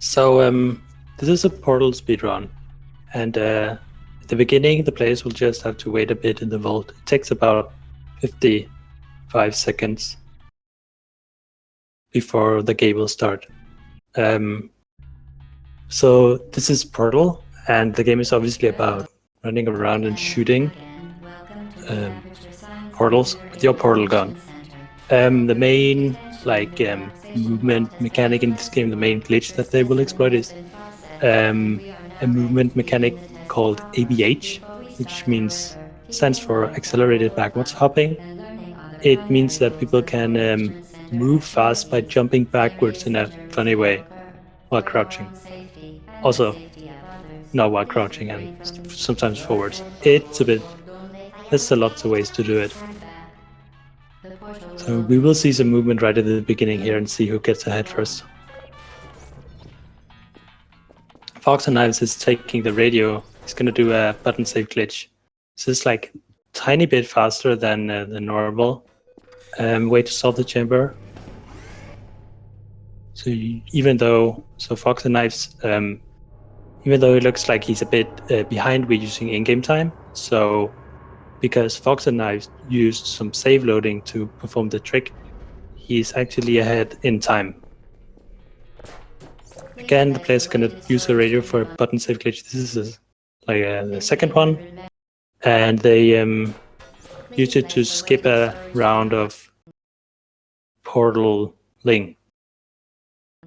So this is a portal speedrun, and at the beginning the players will just have to wait a bit in the vault. It takes about 55 seconds before the game will start. So this is Portal, and the game is obviously about running around and shooting portals with your portal gun. The main movement mechanic in this game, the main glitch that they will exploit is a movement mechanic called ABH, which stands for accelerated backwards hopping. It means that people can move fast by jumping backwards in a funny way while crouching. Also, not while crouching, and sometimes forwards. There's a lot of ways to do it. So we will see some movement right at the beginning here and see who gets ahead first. forxandknives is taking the radio. He's going to do a button save glitch. This is like tiny bit faster than the normal way to solve the chamber. So forxandknives, even though it looks like he's a bit behind, we're using in-game time. So because forxandknives used some save loading to perform the trick, he's actually ahead in time. Again, the players are going to use the radio for a button save glitch. This is the second one, and they use it to skip a round of portaling.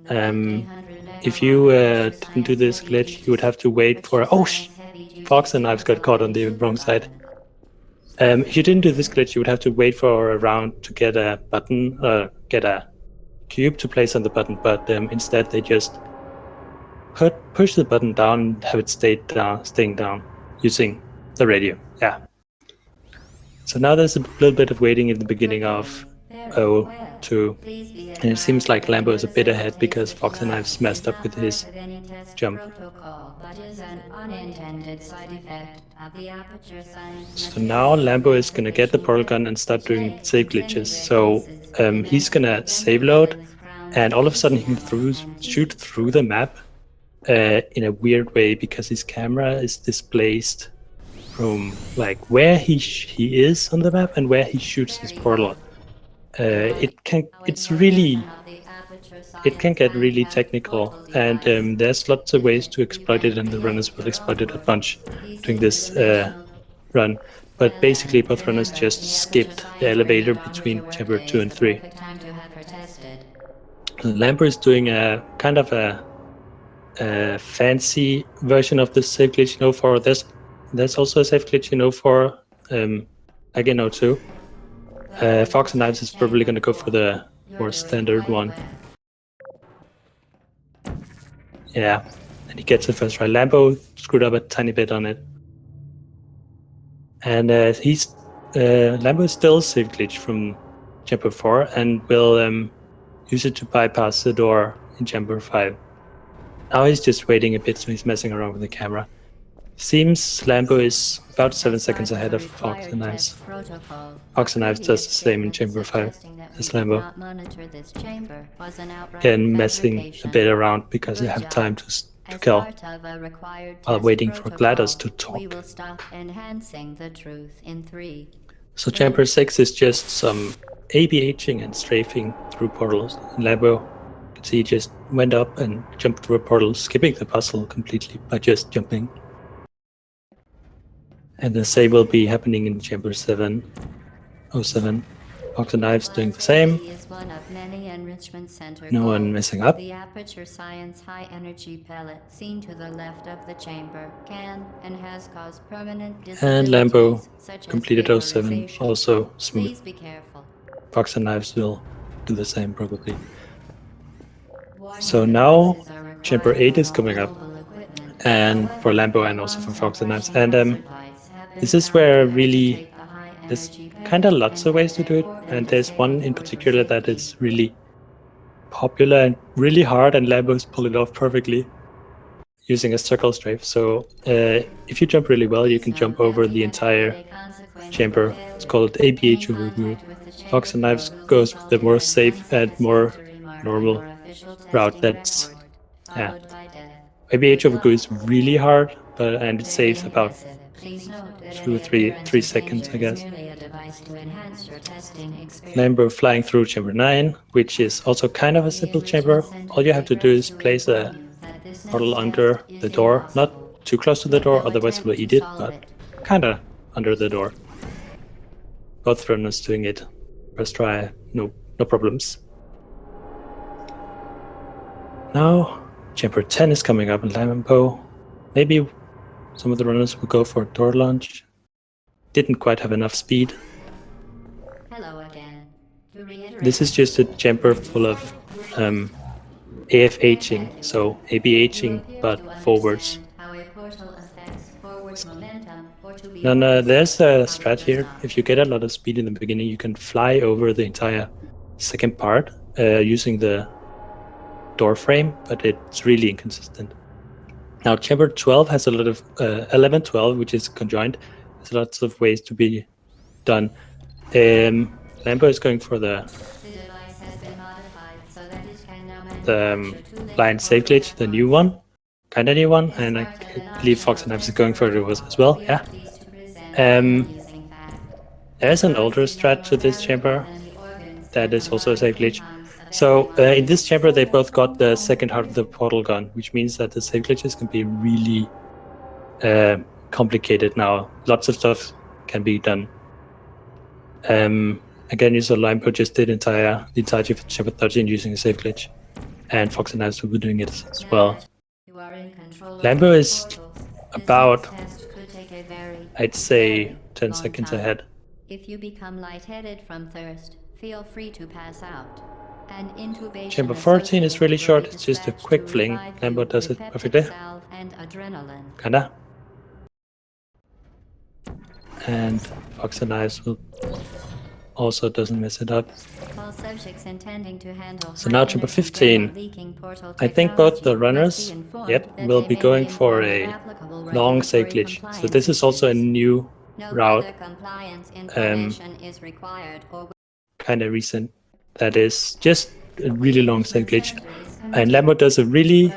If you didn't do this glitch, you would have to wait for... forxandknives got caught on the wrong side. If you didn't do this glitch, you would have to wait for a round to get a button, get a cube to place on the button, but instead they just push the button down and have it staying down using the radio. Yeah. So now there's a little bit of waiting in the beginning of O2, and it seems like Lambo is a bit ahead because forxandknives messed up with his jump. So now Lambo is going to get the portal gun and start doing save glitches. So he's going to save load, and all of a sudden he can shoot through the map in a weird way because his camera is displaced from like where he is on the map and where he shoots his portal. It can get really technical, and there's lots of ways to exploit it, and the runners will exploit it a bunch during this run. But basically, both runners just skipped the elevator between chamber 2 and 3. Lambo is doing a kind of a fancy version of the save glitch in 04. There's also a save glitch in 04, like in 02. forxandknives is probably going to go for the more standard one. Yeah, and he gets it first try. Lambo screwed up a tiny bit on it. And Lambo is still save glitch from chamber 4 and will use it to bypass the door in chamber 5. Now he's just waiting a bit, so he's messing around with the camera. Seems Lambo is about 7 seconds ahead of forxandknives. forxandknives does the same in chamber 5 as Lambo. Again, messing a bit around because they have time to kill while waiting for GLaDOS to talk. So chamber 6 is just some ABHing and strafing through portals. And Lambo, you can see, just went up and jumped through a portal, skipping the puzzle completely by just jumping. And the same will be happening in chamber 07. forxandknives doing the same. No one messing up. The aperture science high energy pellet seen to the left of the chamber can and has caused permanent And Lambo completed 07, also smooth. Please be careful. forxandknives will do the same probably. So now chamber 8 is coming up, and for Lambo and also for forxandknives. And this is where really there's kind of lots of ways to do it, and there's one in particular that is really popular and really hard, and Lambo's pulled it off perfectly using a circle strafe. So if you jump really well, you can jump over the entire chamber. It's called ABH overview. forxandknives goes with the more safe and more normal route. That's Yeah. followed by death. Maybe Age of Agu is really hard, and it saves Very about impressive. Please note that 2 or any 3 appearance of seconds, I danger is guess. merely a device to enhance your testing experience. Lambo flying through chamber 9, which is also kind of a simple chamber. All you have to do is place a portal under the door, not too close to the door, otherwise it will eat it, but kind of under the door. Both runners doing it. First try, no problems. Now, chamber 10 is coming up in Lambo. Maybe some of the runners will go for a door launch. Didn't quite have enough speed. Hello again. This is just a chamber full of AFHing, so ABHing, but forwards. Then there's a strat here. If you get a lot of speed in the beginning, you can fly over the entire second part using the door frame, but it's really inconsistent. Now, chamber 12 has a lot of 11, 12, which is conjoined. There's lots of ways to be done. Lambo is going for the blind save glitch, the new one, kind of new one, and I believe forxandknives is going for it as well. Yeah. There's an older strat to this chamber that is also a save glitch. So in this chamber, they both got the second heart of the portal gun, which means that the save glitches can be really complicated now. Lots of stuff can be done. Again, user Lambo just did the entirety of chamber 13 using a save glitch, and forxandknives will be doing it as well. Lambo is about, I'd say, 10 seconds ahead. If you become lightheaded from thirst, feel free to pass out. An intubation chamber 14 is really short, it's just a quick fling. Lambo does it perfectly. Kinda. And forxandknives will also doesn't mess it up. So now chamber 15. I think both the runners, will be going for a long save glitch. So this is also a new route, kind of recent. That is just a really long save glitch. And Lambo does a really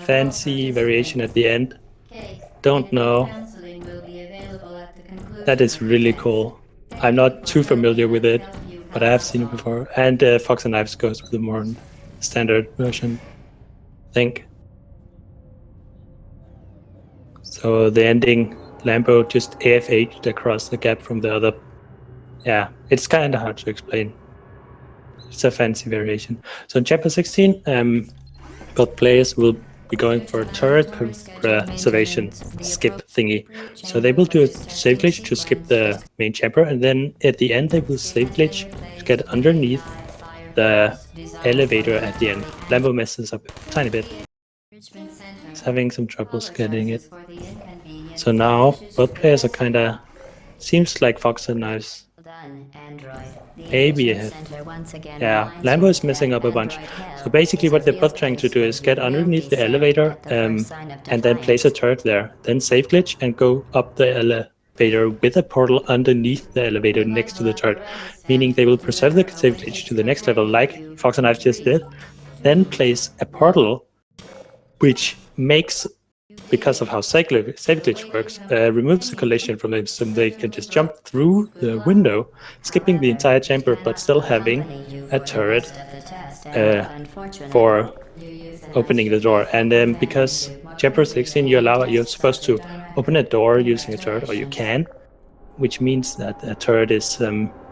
fancy variation at the end. Don't know. That is really cool. I'm not too familiar with it, but I have seen it before. And forxandknives goes with the more standard version, I think. So the ending, Lambo just AFH'd across the gap from the other. Yeah, it's kind of hard to explain. It's a fancy variation. So in chapter 16, both players will be going for a turret preservation skip thingy. So they will do a save glitch to skip the main chamber, and then at the end they will save glitch to get underneath the elevator at the end. Lambo messes up a tiny bit. He's having some troubles getting it. So now both players are kind of, seems like forxandknives maybe ahead. Yeah, Lambo is messing up a bunch. So basically what they're both trying to do is get underneath the elevator and then place a turret there, then save glitch and go up the elevator with a portal underneath the elevator next to the turret, meaning they will preserve the save glitch to the next level like forxandknives just did, then place a portal which makes, because of how save glitch works, removes the collision from them, so they can just jump through the window, skipping the entire chamber, but still having a turret for opening the door. And then because chamber 16, you're supposed to open a door using a turret, or you can, which means that a turret is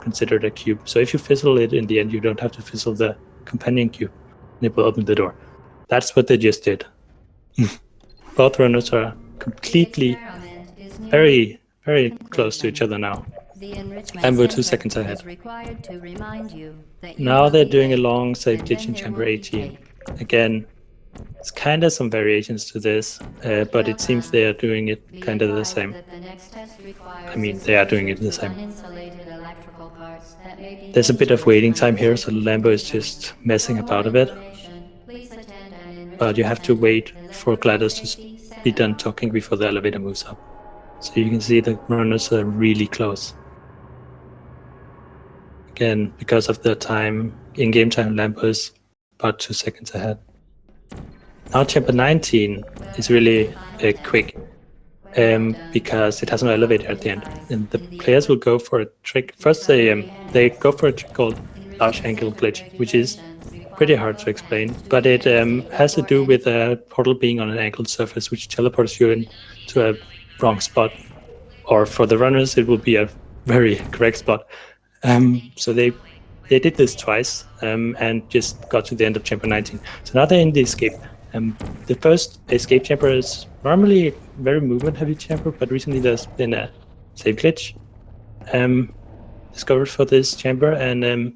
considered a cube. So if you fizzle it in the end, you don't have to fizzle the companion cube, and it will open the door. That's what they just did. Both runners are completely very, very close to each other now. Lambo 2 seconds ahead. Now they're doing a long save glitch in chamber 18. Again, it's kind of some variations to this, but it seems they are doing it kind of the same. I mean, they are doing it the same. There's a bit of waiting time here, so Lambo is just messing about a bit. But you have to wait for GLaDOS to be done talking before the elevator moves up. So you can see the runners are really close. Again, because of the time, in-game time, Lambo is about 2 seconds ahead. Now chamber 19 is really quick because it has no elevator at the end. And the players will go for a trick. First, they go for a trick called large angle glitch, which is pretty hard to explain, but it has to do with a portal being on an angled surface, which teleports you into a wrong spot. Or for the runners, it will be a very correct spot. So they did this twice and just got to the end of chamber 19. So now they're in the escape. The first escape chamber is normally a very movement heavy chamber, but recently there's been a save glitch discovered for this chamber, and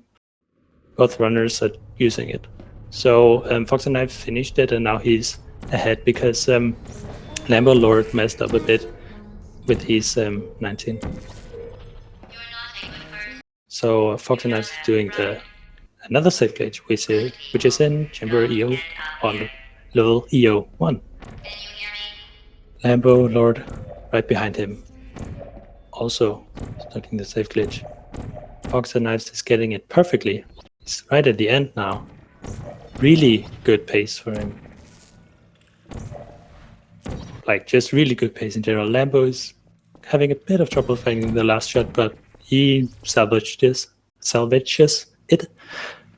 both runners are using it. So forxandknives finished it, and now he's ahead because LamboLord messed up a bit with his 19. So forxandknives is doing another save glitch, which is in chamber EO on level EO1. LamboLord right behind him, also starting the save glitch. forxandknives is getting it perfectly. He's right at the end now. Really good pace for him. Like, just really good pace in general. Lambo is having a bit of trouble finding the last shot, but he salvages it.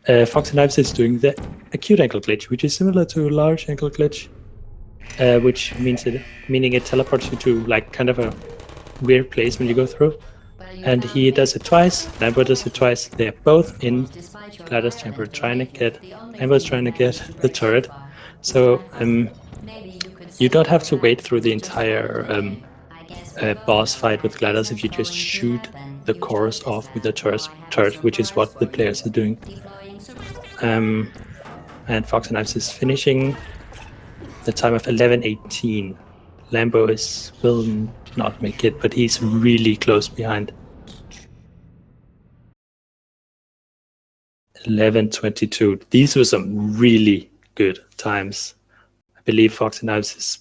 forxandknives is doing the acute ankle glitch, which is similar to large ankle glitch, which meaning it teleports you to like kind of a weird place when you go through. And he does it twice. Lambo does it twice. They're both in Gladys chamber trying to get. Lambo's trying to get the turret. So you don't have to wait through the entire boss fight with Gladys if you just shoot the cores off with the turret, which is what the players are doing. And forxandknives is finishing the time of 11:18. Lambo will not make it, but he's really close behind. 11:22. These were some really good times. I believe forxandknives is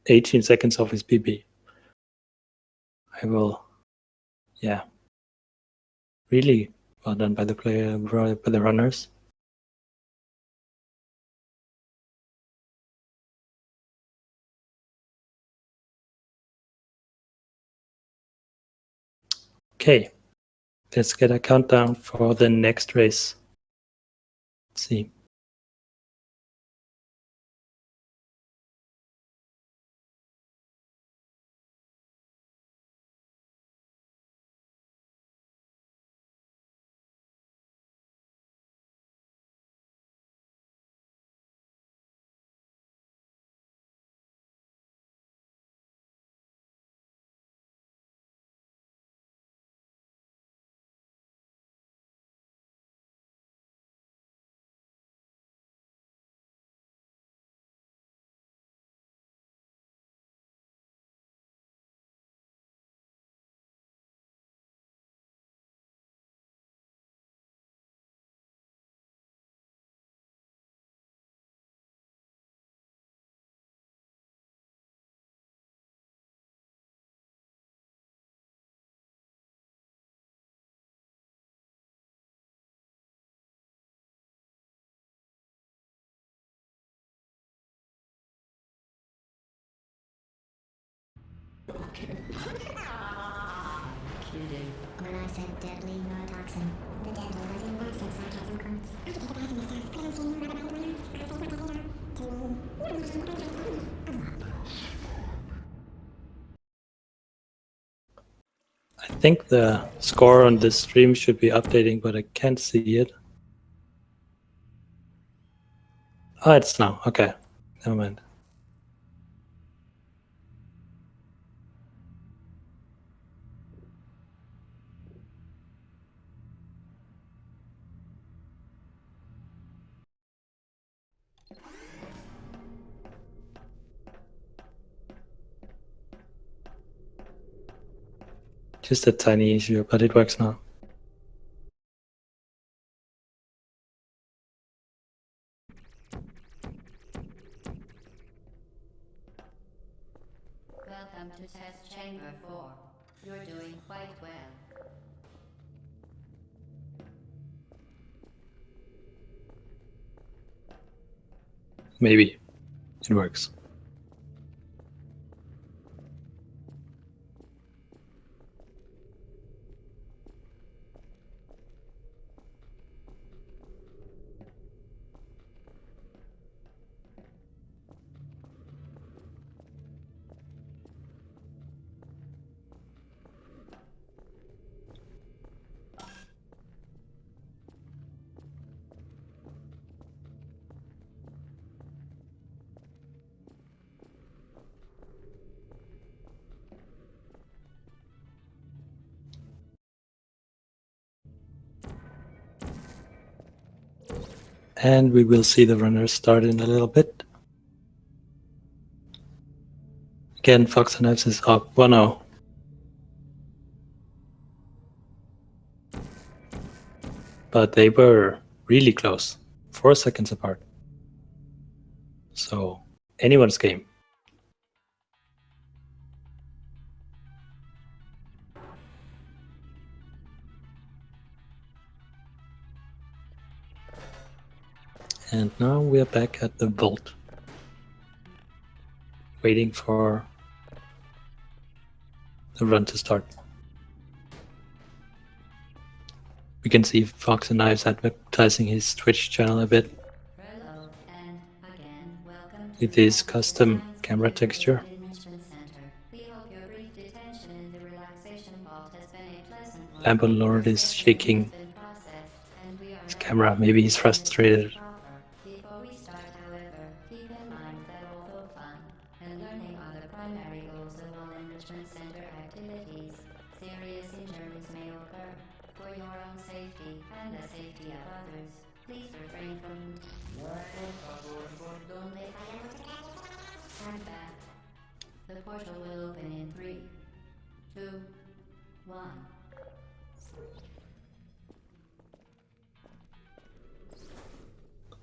18 seconds off his PB. Yeah. Really well done by the runners. Okay, let's get a countdown for the next race. Let's see. When I said deadly neurotoxin, the deadly was in massive sarcasm quotes. I could get the Mr. Cleansing I think the score on this stream should be updating, but I can't see it. Oh, it's now. Okay, never mind. Just a tiny issue, but it works now. Welcome to test chamber 4. You're doing quite well. maybe it works. And we will see the runners start in a little bit. Again, forxandknives is up 1-0. But they were really close, 4 seconds apart. So anyone's game. And now we are back at the vault, waiting for the run to start. We can see forxandknives advertising his Twitch channel a bit Hello, and again, welcome with to his custom camera texture. Enrichment Center. We hope your brief detention in the relaxation vault has been a pleasant one. LamboLord is shaking Has been processed, and we are his now camera. Maybe he's frustrated. proper. Before we start, however, keep in mind that although fun and learning are the primary goals of all Enrichment Center activities, serious injuries may occur. For your own safety and the safety of others, please refrain from Stand back. The portal will open in 3, 2, 1.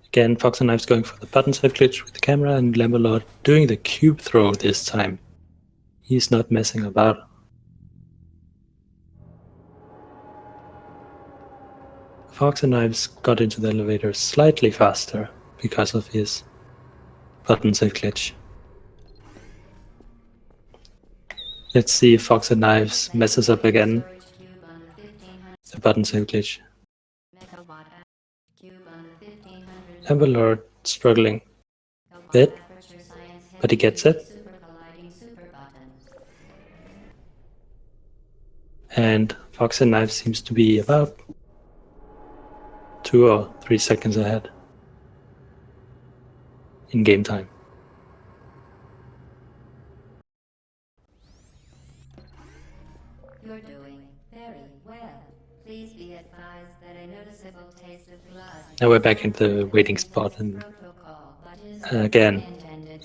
Again, forxandknives going for the button set glitch with the camera, and LamboLord doing the cube throw this time. He's not messing about. forxandknives got into the elevator slightly faster because of his button set glitch. Let's see if forxandknives messes up again. The button set glitch. LamboLord struggling a bit, but he gets it. And forxandknives seems to be about 2 or 3 seconds ahead in game time. You're doing very well. Please be advised that a noticeable taste of blood. Now we're back in the waiting spot, and again,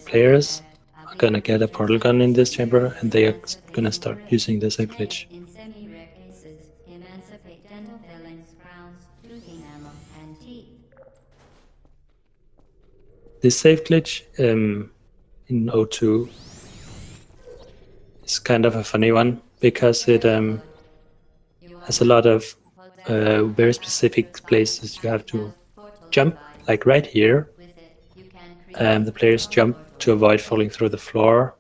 players are gonna get a portal gun in this chamber, and they are gonna start using the safe glitch. In semi-rare cases, emancipate dental fillings, crowns, tooth enamel, and teeth. This safe glitch in O2 is kind of a funny one because it has a lot of very specific places you have to jump, like right here. The players jump to avoid falling through the floor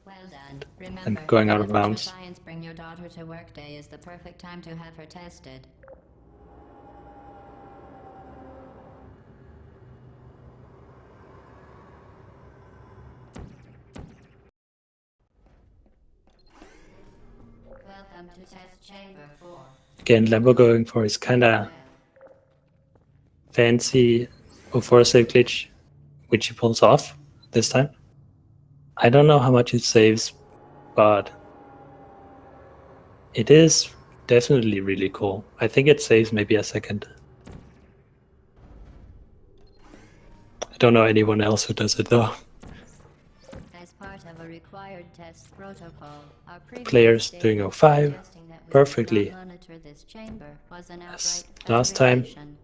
and going out of bounds. Science bring your daughter to work day is the perfect time to have her tested. Welcome to test chamber 4. Again, Lambo going for his kinda fancy O4 save glitch, which he pulls off this time. I don't know how much it saves, but it is definitely really cool. I think it saves maybe a second. I don't know anyone else who does it though. As part of a required test protocol, our previous Players doing statement 05 suggesting that we perfectly should not monitor this chamber was an as outright last time, fabrication.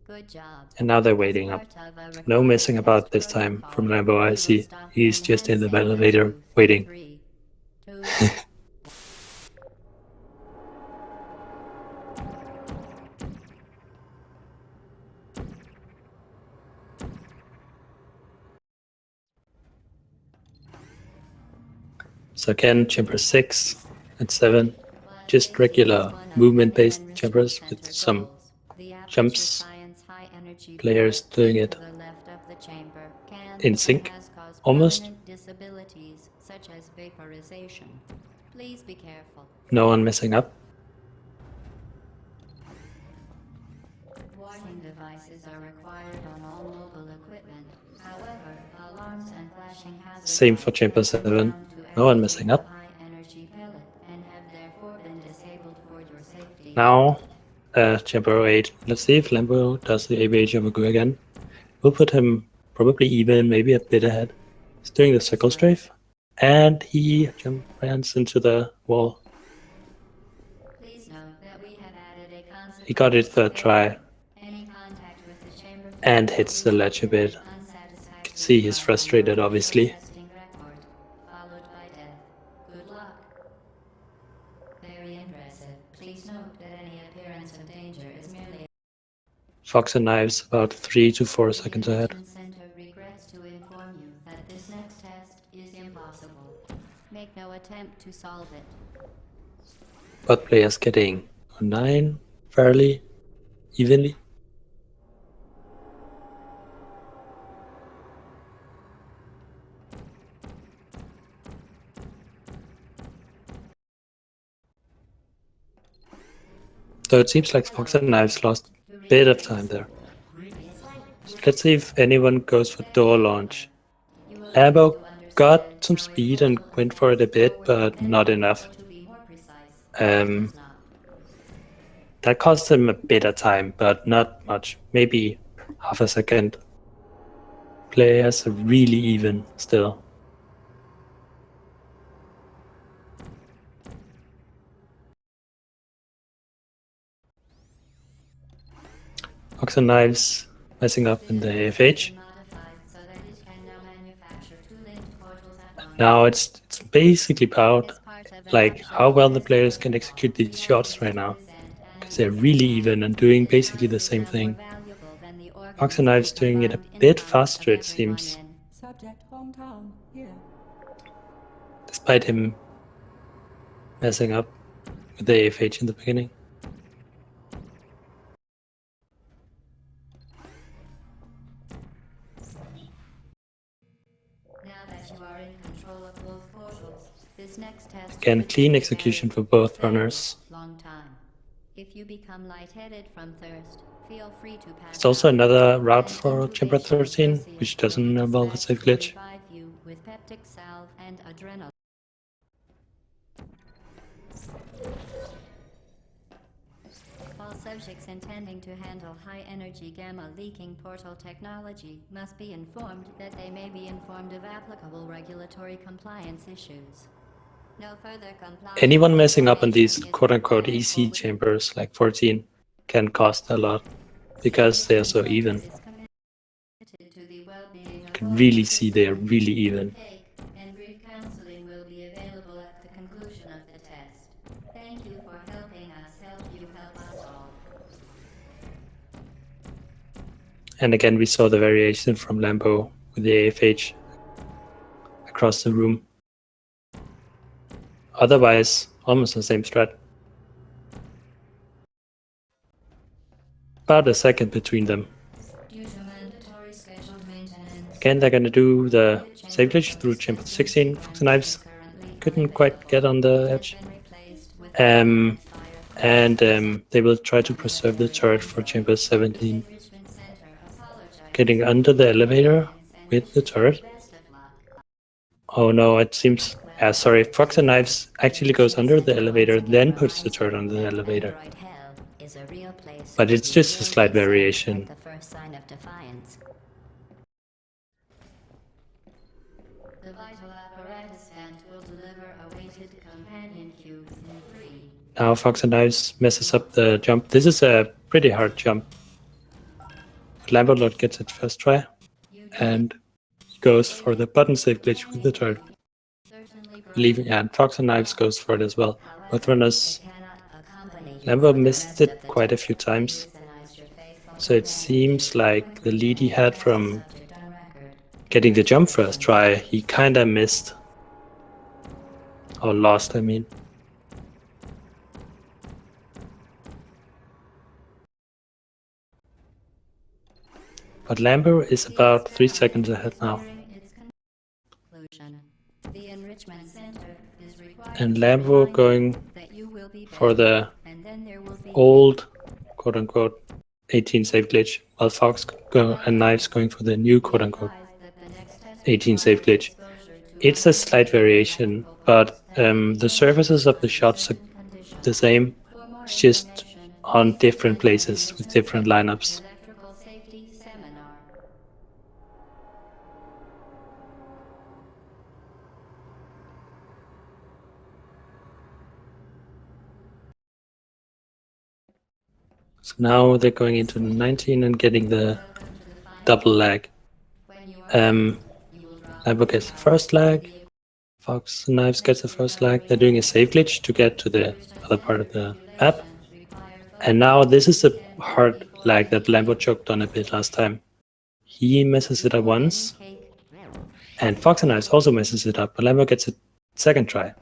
Good job. and now they're As waiting up. part of a No required messing about test this time protocol, from Lambo. we I will see stop he's just in the enhancing elevator truth. waiting. 3, 2, So again, chamber 6 and 7, just regular movement-based chambers with some jumps. Players doing it in sync, almost. Disabilities such as vaporization. Please be careful. No one messing up. Warning devices are required on all mobile equipment. However, alarms and flashing hazards Same for chamber 7. No one messing up. high energy pellet and have therefore been disabled for your safety. Now, chamber 8. Let's see if Lambo does the ABA jumper go again. We'll put him probably even, maybe a bit ahead. He's doing the circle strafe, and he runs into the wall. Please note that we have added a concept. He got it third try Any contact with the chamber and hits the ledge a bit. You can see he's frustrated, obviously. Followed by death. Good luck. Very impressive. Please note that any appearance of danger is merely forxandknives about 3 to 4 seconds ahead. The Center regrets to inform you that this next test is impossible. Make no attempt to solve it. Both players getting a 9 fairly evenly. So it seems like forxandknives lost a bit of time there. Let's see if anyone goes for door launch. Lambo got some speed and went for it a bit, but not enough. That cost him a bit of time, but not much. Maybe half a second. Players are really even still. forxandknives messing up in the AFH. Now it's basically about like how well the players can execute these shots right now, because they're really even and doing basically the same thing. forxandknives doing it a bit faster, it seems, despite him messing up with the AFH in the beginning. Again, clean execution for both runners. If you become lightheaded from thirst, feel free to pass. There's also another route for chamber 13, which doesn't involve a safe glitch. With peptic salve and adrenaline. All subjects intending to handle high-energy gamma-leaking portal technology must be informed that they may be informed of applicable regulatory compliance issues. No further compliance. Anyone messing up on these quote-unquote easy chambers like 14 can cost a lot because they are so even. You can really see they are really even. And brief counseling will be available at the conclusion of the test. Thank you for helping us help you help us all. And again, we saw the variation from Lambo with the AFH across the room. Otherwise, almost the same strat. About a second between them. Again, they're gonna do the save glitch through chamber 16. forxandknives couldn't quite get on the edge. And they will try to preserve the turret for chamber 17. Getting under the elevator with the turret. Oh no, it seems... sorry, forxandknives actually goes under the elevator, then puts the turret on the elevator. But it's just a slight variation. The first sign of defiance. The vital apparatus vent will deliver a weighted companion cube in 3. Now forxandknives messes up the jump. This is a pretty hard jump. But LamboLord gets it first try and goes for the button save glitch with the turret. Leaving, and forxandknives goes for it as well. Both runners. Lambo missed it quite a few times, so it seems like the lead he had from getting the jump first try, he kinda missed. Or lost, I mean. But Lambo is about 3 seconds ahead now. And Lambo going for the old, quote-unquote, 18 save glitch, while Fox and Knives going for the new, quote-unquote, 18 save glitch. It's a slight variation, but the surfaces of the shots are the same. It's just on different places with different lineups. So now they're going into 19 and getting the double lag. Lambo gets the first lag. Fox and Knives gets the first lag. They're doing a save glitch to get to the other part of the map. And now this is a hard lag that Lambo choked on a bit last time. He messes it up once. And Fox and Knives also messes it up, but Lambo gets a second try.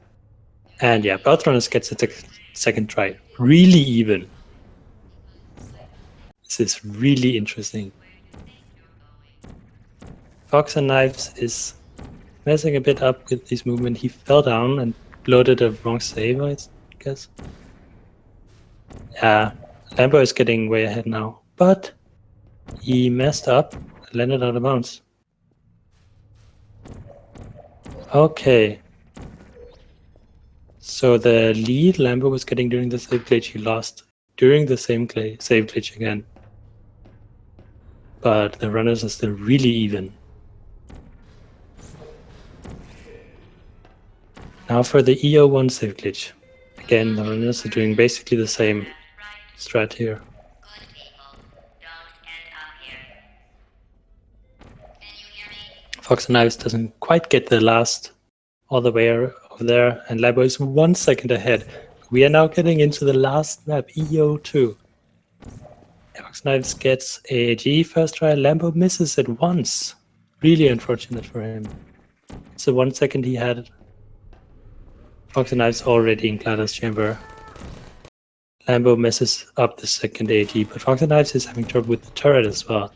And yeah, both runners gets a second try. Really even. This is really interesting. Fox and Knives is messing a bit up with his movement. He fell down and loaded a wrong save, I guess. Yeah, Lambo is getting way ahead now. But he messed up and landed out of bounds. Okay. So the lead Lambo was getting during the save glitch, he lost during the same save glitch again. But the runners are still really even. Now for the EO1 save glitch. Again, the runners are doing basically the same strat here. Fox and Knives doesn't quite get the last all the way over there, and Lambo is 1 second ahead. We are now getting into the last map, EO2. Fox Knives gets AAG first try, Lambo misses it once. Really unfortunate for him. It's the 1 second he had. Fox and Knives already in Glada's chamber. Lambo messes up the second AAG, but Fox and Knives is having trouble with the turret as well.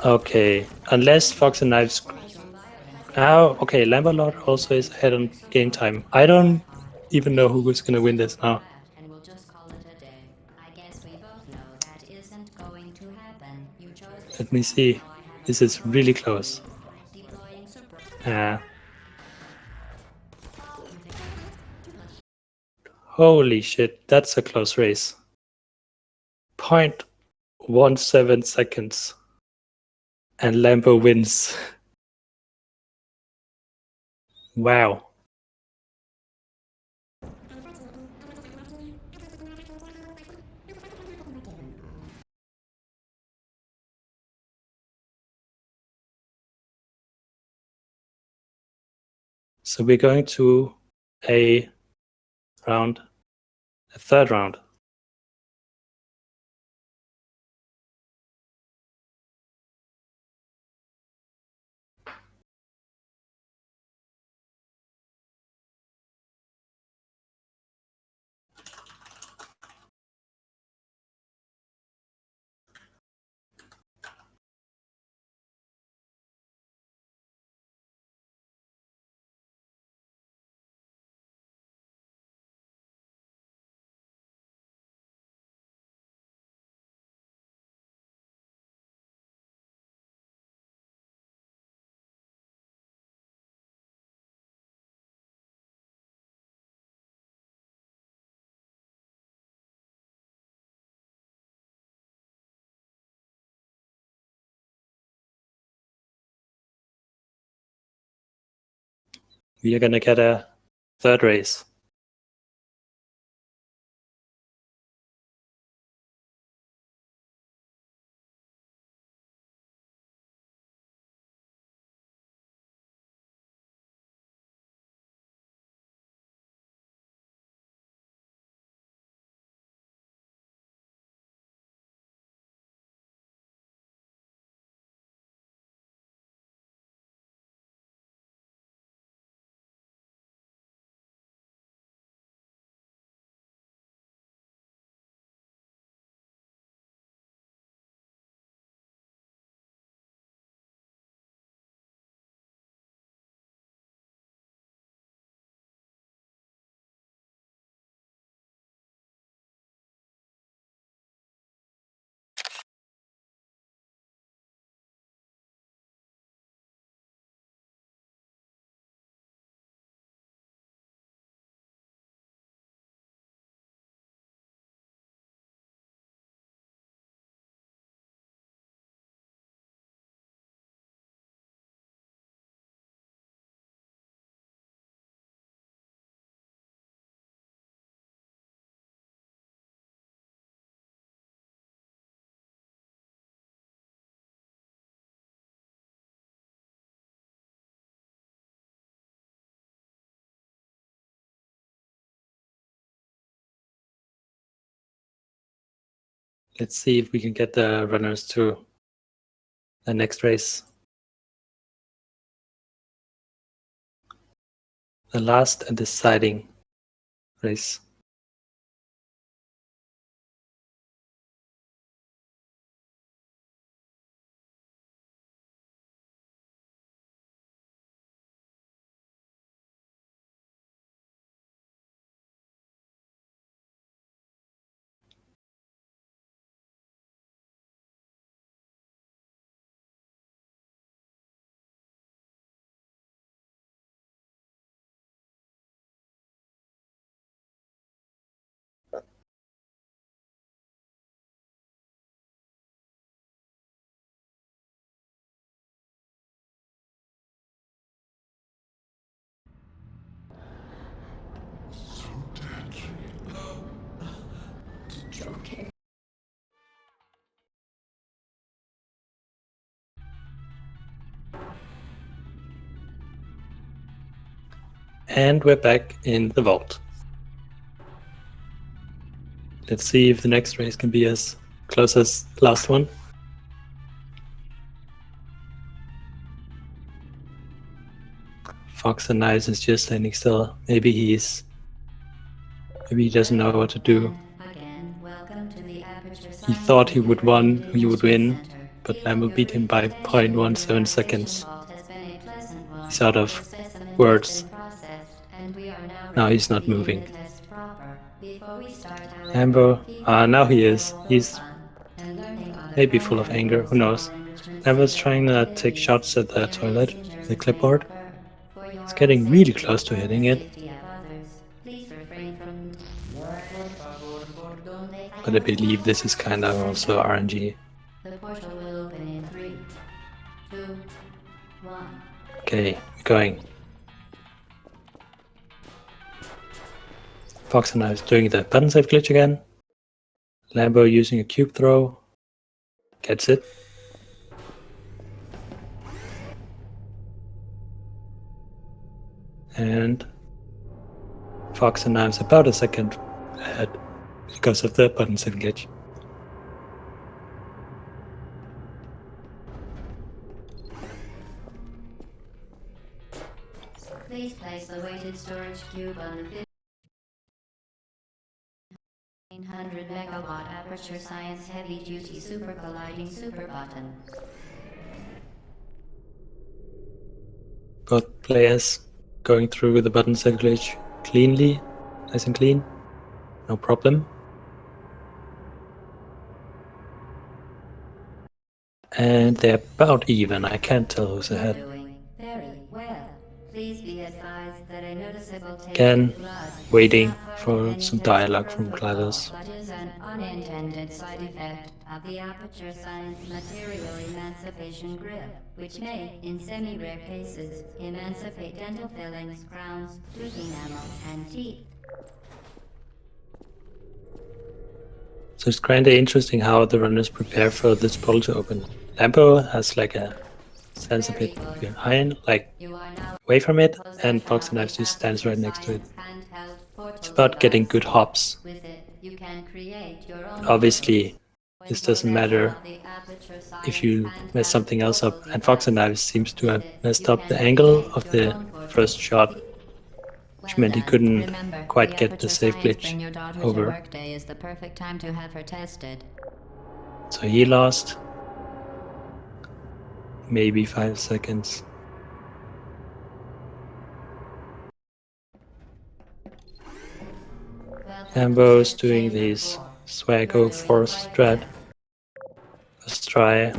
Okay, unless Fox and Knives. Now, okay, LamboLord also is ahead on game time. I don't even know who is going to win this now. Let me see. This is really close. Holy shit, that's a close race. 0.17 seconds. And Lambo wins. Wow. So we're going to a third round. We are going to get a third race. Let's see if we can get the runners to the next race. The last and deciding race. And we're back in the vault. Let's see if the next race can be as close as the last one. forxandknives is just standing still. Maybe he doesn't know what to do. Again, welcome to the Aperture He Science thought he would Engineering win, Center. but The Lambo beat him by open 0.17 seconds. vault has been a pleasant one. He's out of The specimen has words. been processed, and we are Now ready he's to not begin moving. the test proper. Before we start, however, Lambo, keep now he in is. mind He's fun and learning are the maybe full of primary anger, goals who of knows. all enrichment Lambo's center trying to take activities. shots at the Serious toilet with injuries the may clipboard. occur. For your It's own getting really safety close to or hitting the it, safety of others, please refrain from but I believe this is kind of also RNG. The portal will open in 3, 2, 1. Okay, we're going. forxandknives doing the button save glitch again. Lambo using a cube throw. Gets it. And forxandknives about a second ahead because of the button save glitch. Please place the weighted storage cube on the 1500 megawatt Aperture Science Heavy Duty Super Colliding Super Button. Both players going through the button save glitch cleanly, nice and clean, no problem. And they're about even. I can't tell who's You're ahead. doing very well. Please be advised that a noticeable taste Again, of blood waiting is not part for of any some test dialogue from protocol, GLaDOS. but is an unintended side effect of the Aperture Science Material Emancipation Grip, which may, in semi-rare cases, emancipate dental fillings, crowns, tooth enamel, and teeth. So it's kind of interesting how the runners prepare for this portal to open. Lambo has like a stands a bit behind, like You are now away from it, and possession of forxandknives the just stands right Aperture next to it. Science handheld portal It's about getting device. good hops. With it, you can create your own Obviously, portals. this When doesn't possession matter of the Aperture if Science you mess handheld something else up, portal and device. forxandknives seems to have With it, messed you up the can angle create of your the own portal. first shot, which Well meant he done. couldn't Remember, quite the get the Aperture save Science glitch Bring Your Daughter to over. Work Day is the perfect time to have her tested. So he lost maybe 5 seconds. Lambo's doing these Swaggo Force Strat. Let's try.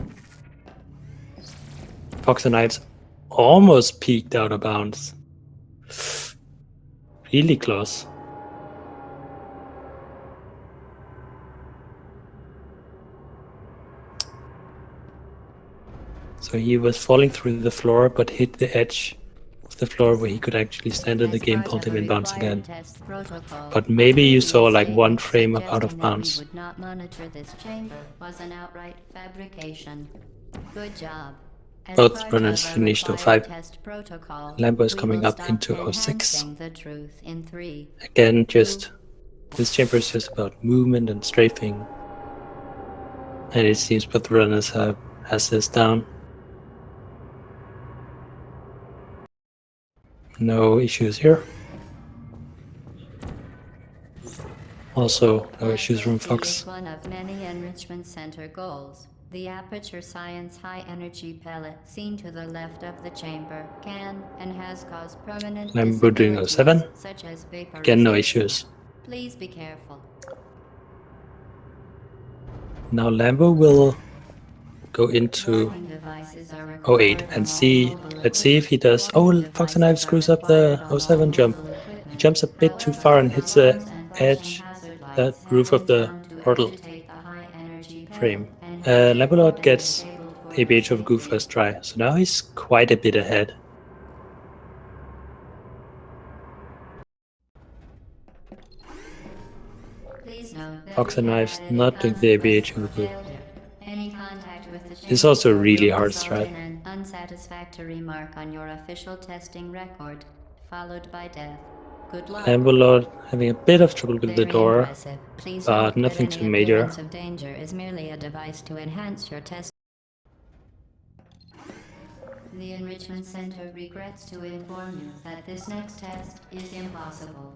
forxandknives almost peeked out of bounds. Really close. So he was falling through the floor, but hit the edge of the floor where he could actually stand and the game pulled him in bounds again. But maybe you saw like one frame out of bounds. Would not monitor this chamber was an outright fabrication. Good job. As Both part runners of a finished required 05. test protocol, Lambo is we coming will up stop into 06. enhancing the truth in 3. Again, just this chamber is just about movement and strafing. And it seems both runners has this down. No issues here. Also, no issues from Fox. Is one of many enrichment center goals. The Aperture Science High Energy Pellet seen to the left of the chamber can and has caused permanent Lambo doing disabilities 07. such as vaporization. Again, no issues. Please be careful. Now Lambo will go into Warning devices are 08 required on and all see. mobile Let's see if he does. Warning Oh, Fox and Knives devices are screws up the required on all 07 jump. mobile He equipment. jumps a bit too However, far and hits the alarms and flashing edge, hazard the lights have roof of been the found to portal agitate the high energy frame. pellet and have therefore LamboLord been gets disabled for a your page of Goo safety. first try, so now he's quite a bit ahead. Please note that Fox we and have Knives added a not doing the ABH consequence in the for Goo. failure. Any contact with the This is chamber also a code really will hard result strat. in an unsatisfactory mark on your official testing record, followed by death. Good luck. LamboLord having a bit of trouble with the Very door, impressive. Please but note nothing that too any major. appearance of danger is merely a device to enhance your test. The Enrichment Center regrets to inform you that this next test is impossible.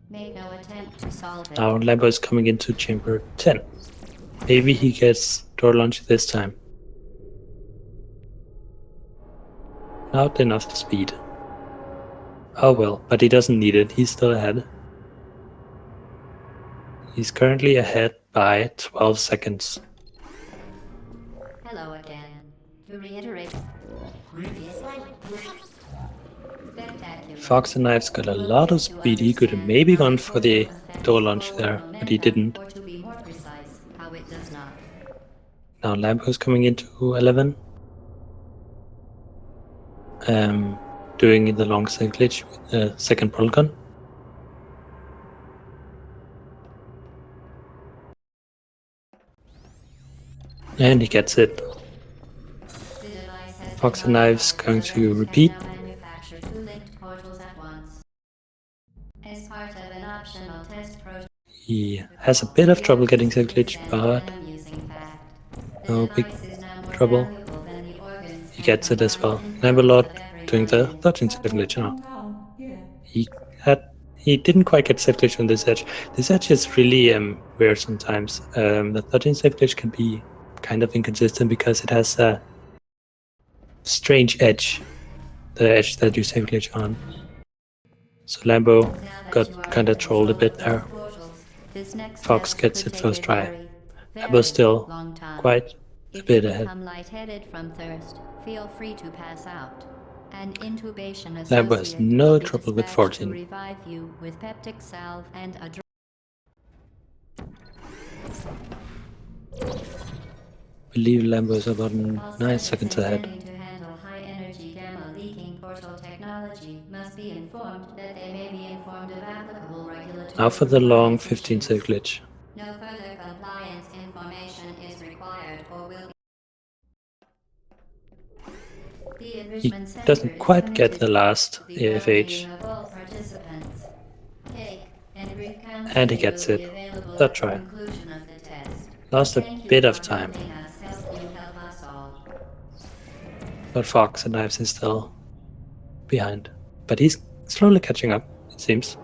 Make no attempt to solve it. Now Lambo is coming into chamber 10. Maybe he gets door launch this time. Not enough speed. Oh well, but he doesn't need it. He's still ahead. He's currently ahead by 12 seconds. Hello again. To reiterate, previous one. Spectacular. Fox and Knives got a lot of speed. He could have maybe gone for the door launch there, but he didn't. Or to be more precise, how it does not. Now Lambo's coming into 11. Doing the long side glitch with the second portal gun. And he gets it. The device has Fox been and Knives modified going so to that it repeat. can now manufacture two linked portals at once. As part of an optional test protocol. He has a bit of trouble getting the glitch, but no big trouble. He gets it as well. LamboLord doing the 13 second glitch now. He didn't quite get safe glitch on this edge. This edge is really weird sometimes. The 13 safe glitch can be kind of inconsistent because it has a strange edge, the edge that you safe glitch on. So Lambo got kind of trolled a bit there. Fox gets it first try. Lambo's still quite a bit ahead. Become lightheaded from thirst, feel free to pass out. An intubation Lambo has associate no will be trouble with dispatched to 14. revive you with peptic salve and a Believe Lambo is about 9 seconds ahead. to handle high energy gamma leaking portal technology must be informed that they may be informed of applicable regulatory. Now for the long 15 safe glitch. No further compliance information is required or will be. He doesn't quite get the last AFH. And he gets it. Third try. Lost a bit of time. But Fox and Knives is still behind. But he's slowly catching up, it seems.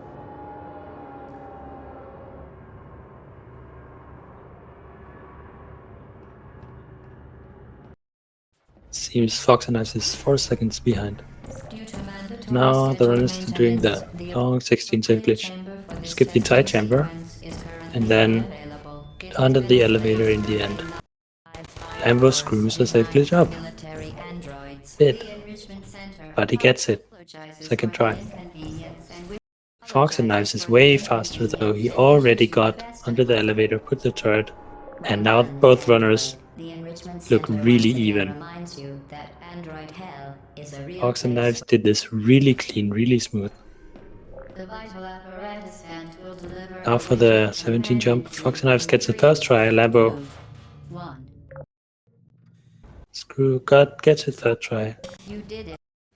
Seems Fox and Knives is 4 seconds behind. Now the runners are doing the long 16 safe glitch. Skip the entire chamber and then get under the elevator in the end. Lambo screws the safe glitch up. Bit. But he gets it. Second try. Fox and Knives is way faster though. He already got under the elevator, put the turret, and now both runners look really even. Fox and Knives did this really clean, really smooth. Now for the 17 jump, Fox and Knives gets the first try, Lambo gets a third try.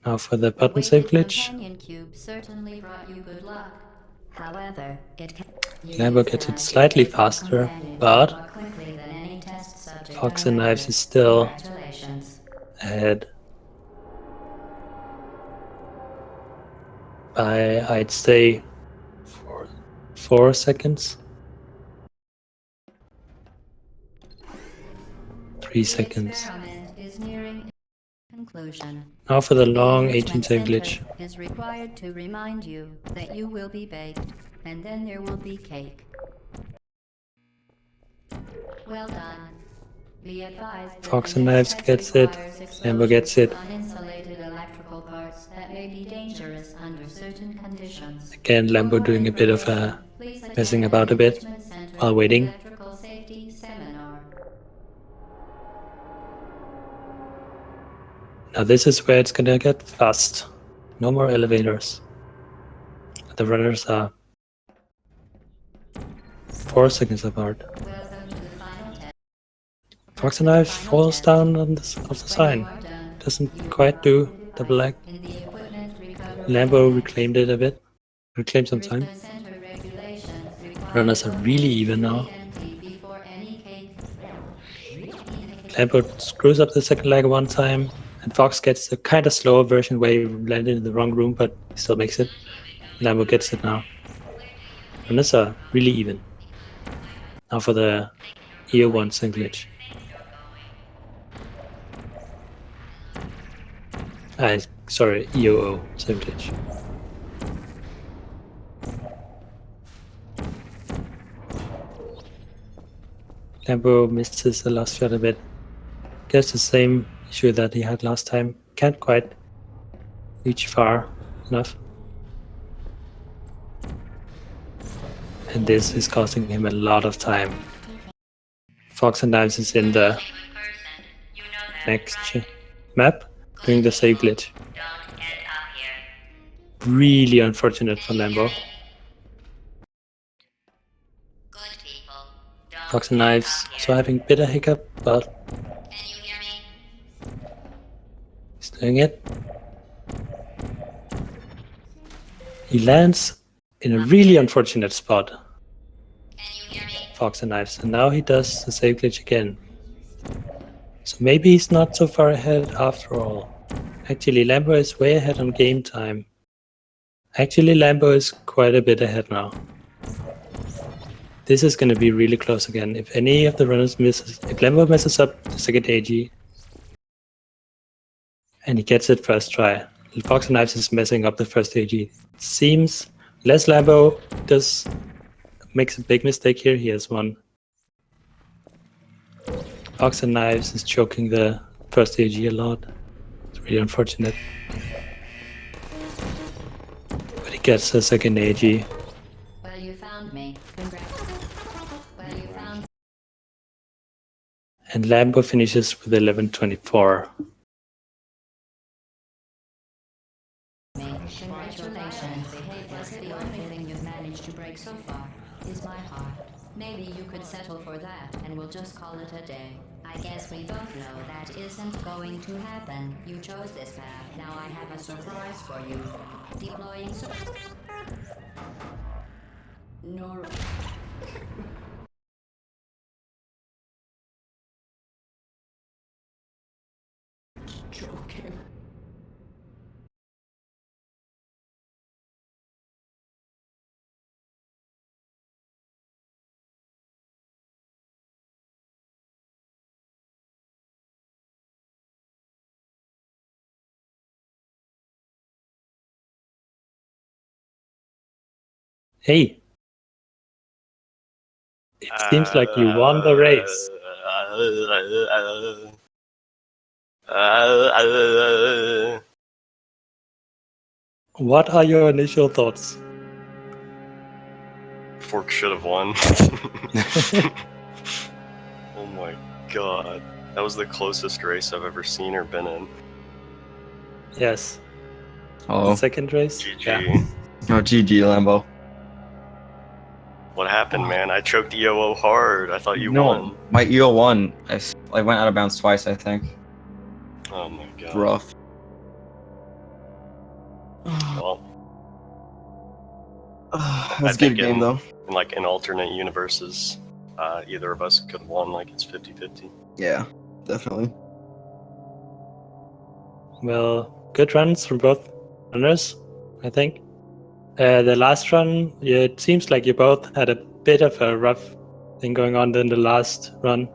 Now for the button save glitch, Lambo gets it slightly faster, but subject Fox and directed. Knives is still Congratulations. ahead by, I'd say, 4 seconds. 3 The seconds. experiment is nearing conclusion. Now for the The long enrichment 18-second center glitch. is required to remind you that you will be baked, and then there will be cake. Well done. Be advised that Fox the and next Knives test gets it. requires Lambo exposure gets it. to uninsulated electrical parts that may be dangerous under certain conditions. Again, Lambo For doing a bit of information, please messing attend about an a bit enrichment center while waiting. electrical safety seminar. Now this is where it's gonna get fast. No more elevators. The runners are 4 seconds apart. Welcome to the final test. Fox and Knives falls down on the sign. Doesn't quite do double leg. In the equipment recovery Lambo annex. reclaimed it a bit. Reclaimed some time. Enrichment center regulations require Runners are really even to now. be empty before any cake. Lambo screws up the second leg one time, and Fox gets a kind of slower version where he landed in the wrong room, but he still makes it. Lambo gets it now. Runners are really even. Now for the EO1 sync glitch. Sorry, EOO sync glitch. Lambo misses the last shot a bit. Gets the same issue that he had last time. Can't quite reach far enough. And this is costing him a lot of time. Fox and Knives is in the next map doing the save glitch. Really unfortunate for Lambo. Fox and Knives also having a bit of hiccup, but he's doing it. He lands in a really unfortunate spot. Fox and Knives, and now he does the save glitch again. So maybe he's not so far ahead after all. Actually, Lambo is way ahead on game time. Actually, Lambo is quite a bit ahead now. This is going to be really close again. If any of the runners misses, if Lambo messes up the second AG, and he gets it first try, Fox and Knives is messing up the first AG. It seems unless Lambo makes a big mistake here, he has won. Fox and Knives is choking the first AG a lot. It's really unfortunate. But he gets the second AG. Well, you found me. Congrats. Well, you found And Lambo finishes with 11:24. me. Congratulations. That's the only thing you've managed to break so far, is my heart. Maybe you could settle for that, and we'll just call it a day. I guess we both know that isn't going to happen. You chose this path. Now I have a surprise for you. Deploying Nor. Joking. Hey! It seems like you won the race. What are your initial thoughts? Fork should have won. Oh my god. That was the closest race I've ever seen or been in. Yes. Hello. The second race? GG. Yeah. Oh, GG, Lambo. What happened, man? I choked EOO hard. I thought you won. My EO won. I went out of bounds twice, I think. Oh my god. Rough. Well, That's a good game, though. in alternate universes, either of us could have won, like it's 50-50. Yeah, definitely. Well, good runs from both runners, I think. The last run, yeah, it seems like you both had a bit of a rough thing going on in the last run.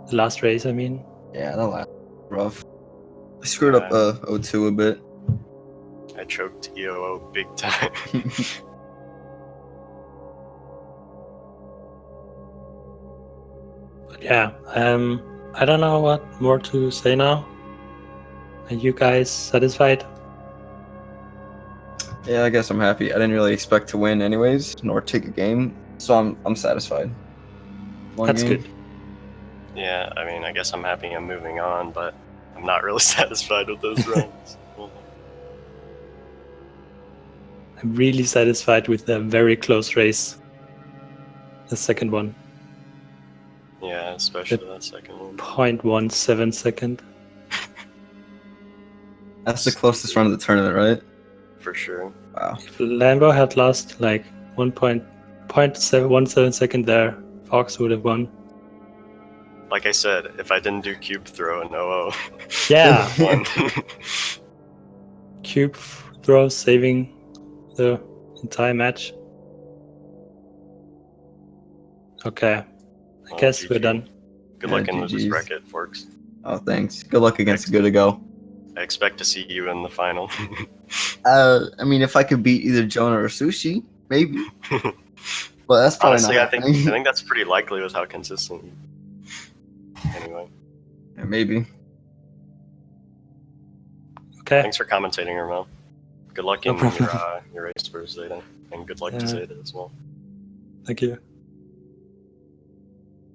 The last race, I mean. Yeah, that last rough. I screwed up O2 a bit. I choked EOO big time. But yeah, I don't know what more to say now. Are you guys satisfied? Yeah, I guess I'm happy. I didn't really expect to win anyways, nor take a game, so I'm satisfied. One That's game. good. Yeah, I mean, I guess I'm happy I'm moving on, but I'm not really satisfied with those runs. I'm really satisfied with the very close race. The second one. Yeah, especially that second one. 0.17 second. That's the closest run of the tournament, right? For sure. Wow. If Lambo had lost like 1.17 second there, Fox would have won. Like I said, if I didn't do cube throw in OO, Yeah, won. cube throw saving the entire match. Okay, I guess we're GG. done. Good Yeah, luck in this GGs. bracket, Forks. Oh, thanks. Good luck against Good to Go. I expect to see you in the final. I mean, if I could beat either Jonah or Sushi, maybe. But that's probably Honestly, not I think happening. that's pretty likely with how consistent. Anyway, Yeah, maybe. Okay, thanks for commentating, Ramel. Good luck No in problem. your race for Zeta, and good luck to Yeah. Zeta as well. thank you.